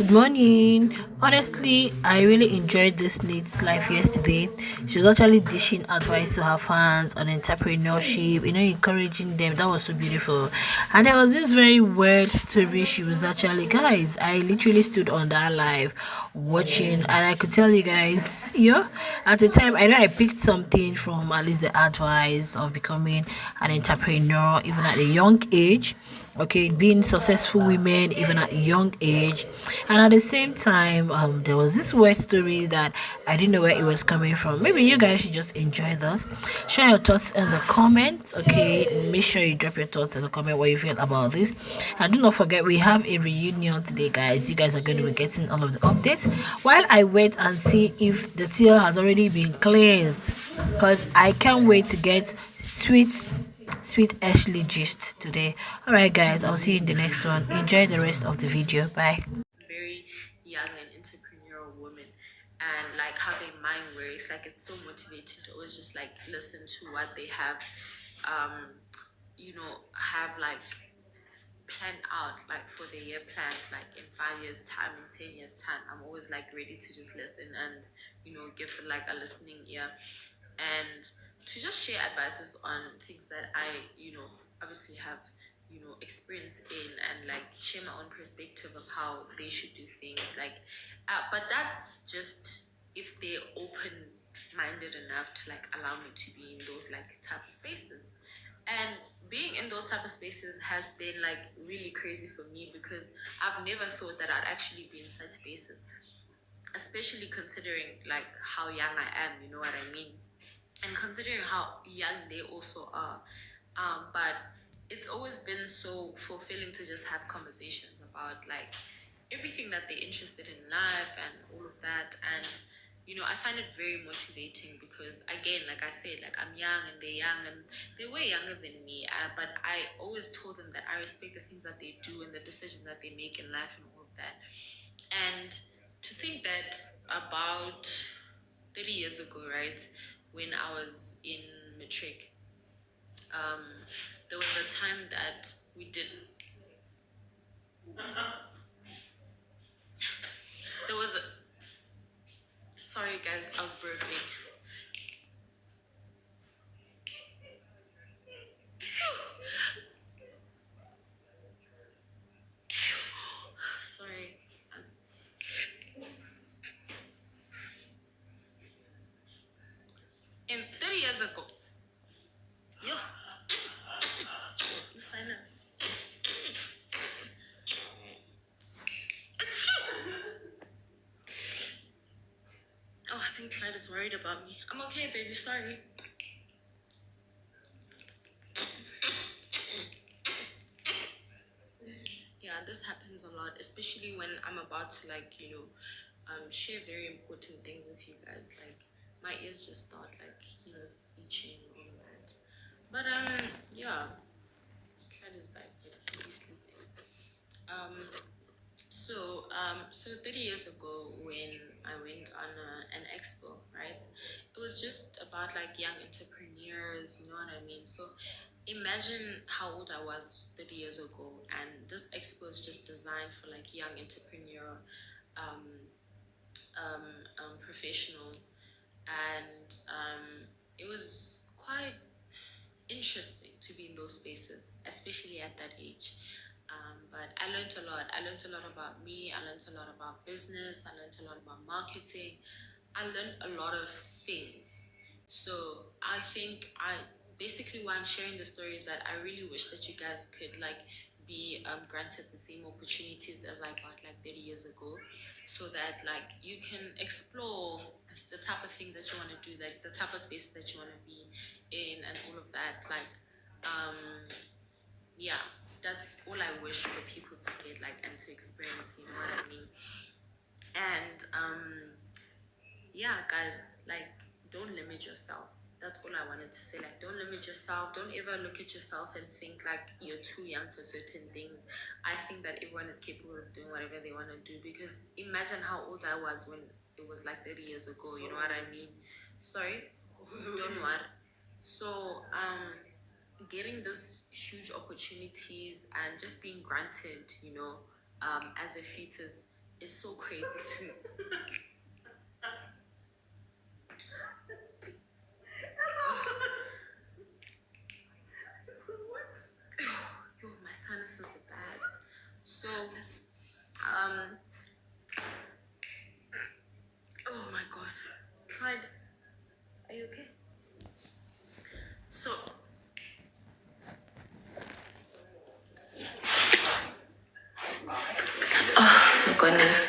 Good morning. Honestly, I really enjoyed this Nate's life yesterday. She was actually dishing advice to her fans on entrepreneurship, encouraging them. That was so beautiful. And there was this very weird story she was actually, guys, I literally stood on that live watching, and I could tell you guys, at the time, I know I picked something from at least the advice of becoming an entrepreneur, even at a young age, okay, being successful women even at a young age. And at the same time, there was this weird story that I didn't know where it was coming from. Maybe you guys should just enjoy this. Share your thoughts in the comments, okay? Make sure you drop your thoughts in the comment what you feel about this. And do not forget, we have a reunion today, guys. You guys are going to be getting all of the updates while I wait and see if the tail has already been cleansed, because I can't wait to get sweet Ashley gist today. All right, guys, I'll see you in the next one. Enjoy the rest of the video. Bye. Very young and entrepreneurial women, and like how their mind works, like it's so motivating to always just like listen to what they have, have like planned out like for the year plans, like in 5 years time, in 10 years time. I'm always like ready to just listen and give it like a listening ear, and to just share advices on things that I obviously have experience in, and like share my own perspective of how they should do things, like but that's just if they're open minded enough to like allow me to be in those like type of spaces. And being in those type of spaces has been like really crazy for me, because I've never thought that I'd actually be in such spaces, especially considering like how young I am, you know what I mean? And considering how young they also are. But it's always been so fulfilling to just have conversations about like everything that they're interested in life and all of that. And I find it very motivating because, again, like I said, like I'm young and they're young and they're way younger than me. But I always told them that I respect the things that they do and the decisions that they make in life and all of that. And to think that about 30 years ago, right, when I was in matric, um, there was a time that we did. There was a. Sorry, guys, I was burping. Sorry. Um, And 30 years ago, yo, the sinus. Oh, I think Clyde is worried about me. I'm okay, baby. Sorry. Yeah, this happens a lot, especially when I'm about to like share very important things with you guys. Like my ears just start like itching and all of that. But yeah, Clyde is back. He's sleeping. Um, so 30 years ago, when I went on an expo, right? It was just about like young entrepreneurs, you know what I mean? So imagine how old I was 30 years ago, and this expo is just designed for like young entrepreneur um, professionals, and it was quite interesting to be in those spaces, especially at that age. But I learned a lot. I learned a lot about me. I learned a lot about business. I learned a lot about marketing. I learned a lot of things. So I think I basically why I'm sharing the story is that I really wish that you guys could like be granted the same opportunities as I got like 30 years ago, so that like you can explore the type of things that you want to do, like the type of spaces that you want to be in and all of that. Like um yeah, that's all I wish for people to get like and to experience, you know what I mean? And yeah, guys, like don't limit yourself. That's all I wanted to say. Like, don't limit yourself. Don't ever look at yourself and think like you're too young for certain things. I think that everyone is capable of doing whatever they want to do, because imagine how old I was when it was like 30 years ago. You know what I mean? Sorry, don't worry. So, getting this huge opportunities and just being granted, as a fetus is so crazy too. Yo, my sinuses are bad. So, oh my god. Tried. Are you okay? So, oh my goodness.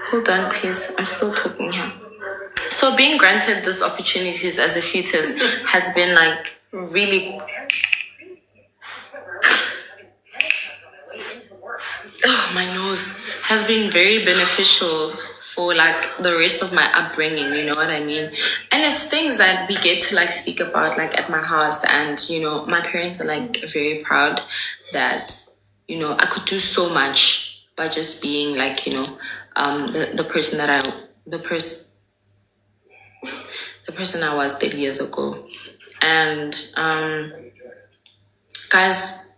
Hold on, please. I'm still talking here. So, being granted these opportunities as a fetus has been like really, oh, my nose, has been very beneficial for like the rest of my upbringing, you know what I mean? And it's things that we get to like speak about like at my house, and you know, my parents are like very proud that, you know, I could do so much by just being like, you know, the person that the person I was 30 years ago. And guys,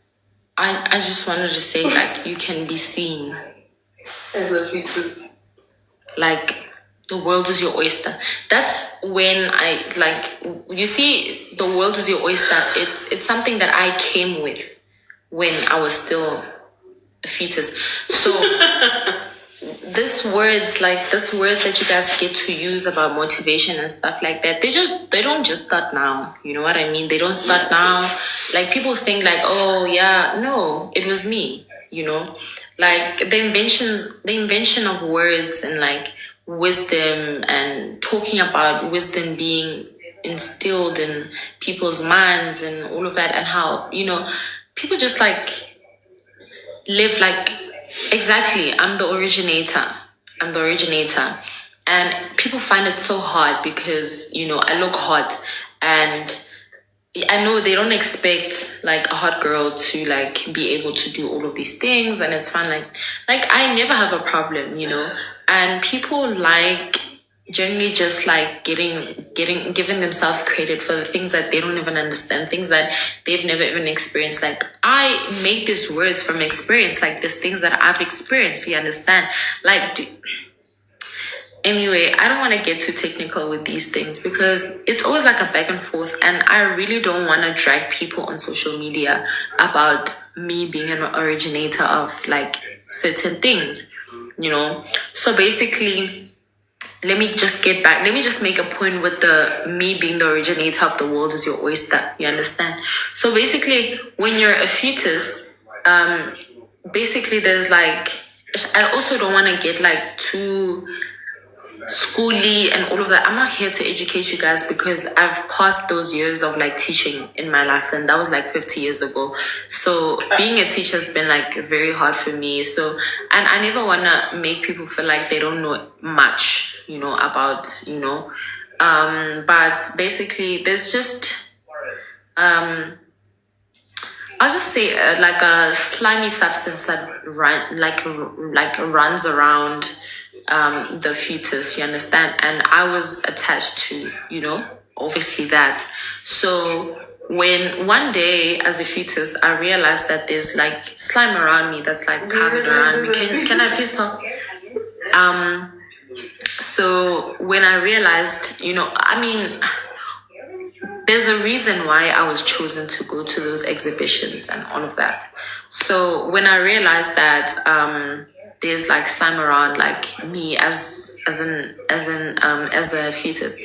I just wanted to say like you can be seen. As a fetus. Like the world is your oyster. That's when I like, you see, the world is your oyster. It's something that I came with when I was still a fetus. So these words that you guys get to use about motivation and stuff like that, they don't just start now, you know what I mean? They don't start now. Like people think like, oh yeah, no, it was me, you know, like the invention of words and like wisdom, and talking about wisdom being instilled in people's minds and all of that, and how, you know, people just like live like, exactly, I'm the originator. And people find it so hard because, you know, I look hot, and I know they don't expect like a hot girl to like be able to do all of these things, and it's fun. Like I never have a problem, you know. And people like generally just like giving themselves credit for the things that they don't even understand, things that they've never even experienced. Like I make these words from experience, like these things that I've experienced. You understand? Like anyway, I don't want to get too technical with these things because it's always like a back and forth, and I really don't want to drag people on social media about me being an originator of like certain things, you know. So basically, let me just get back. Let me just make a point with the me being the originator of the world is your oyster. You understand? So basically, when you're a fetus, basically there's like, I also don't want to get like too schooly and all of that. I'm not here to educate you guys because I've passed those years of like teaching in my life, and that was like 50 years ago. So being a teacher has been like very hard for me. So, and I never want to make people feel like they don't know much, you know, about, you know, but basically there's just, I'll just say like a slimy substance that runs around the fetus. You understand? And I was attached to, you know, obviously that. So when one day as a fetus, I realized that there's like slime around me that's like covered around me. Can I please talk? So when I realized, you know, I mean, there's a reason why I was chosen to go to those exhibitions and all of that. So when I realized that there's like slime around like me as a fetus,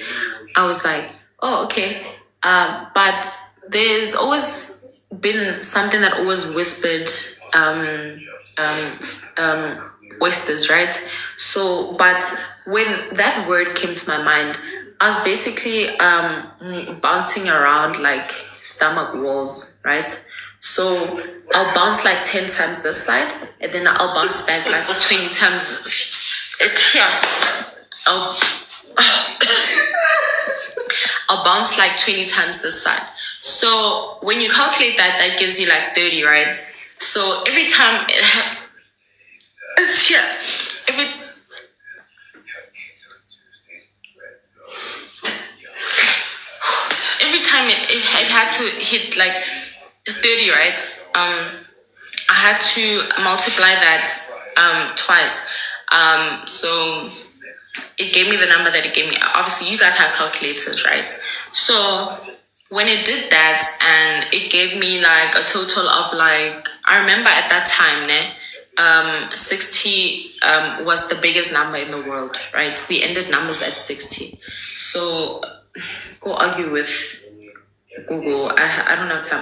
I was like, oh okay. But there's always been something that always whispered um, oysters, right? So, but when that word came to my mind, I was basically bouncing around like stomach walls, right? So I'll bounce like 10 times this side, and then I'll bounce back like 20 times. It's here. I'll, I'll bounce like 20 times this side. So when you calculate that, that gives you like 30, right? So every time it's here. Every time it had to hit like 30, right? I had to multiply that twice. So it gave me the number that it gave me. Obviously, you guys have calculators, right? So when it did that, and it gave me like a total of like, I remember at that time, 60 was the biggest number in the world, right? We ended numbers at 60. So go argue with Google. I don't have time.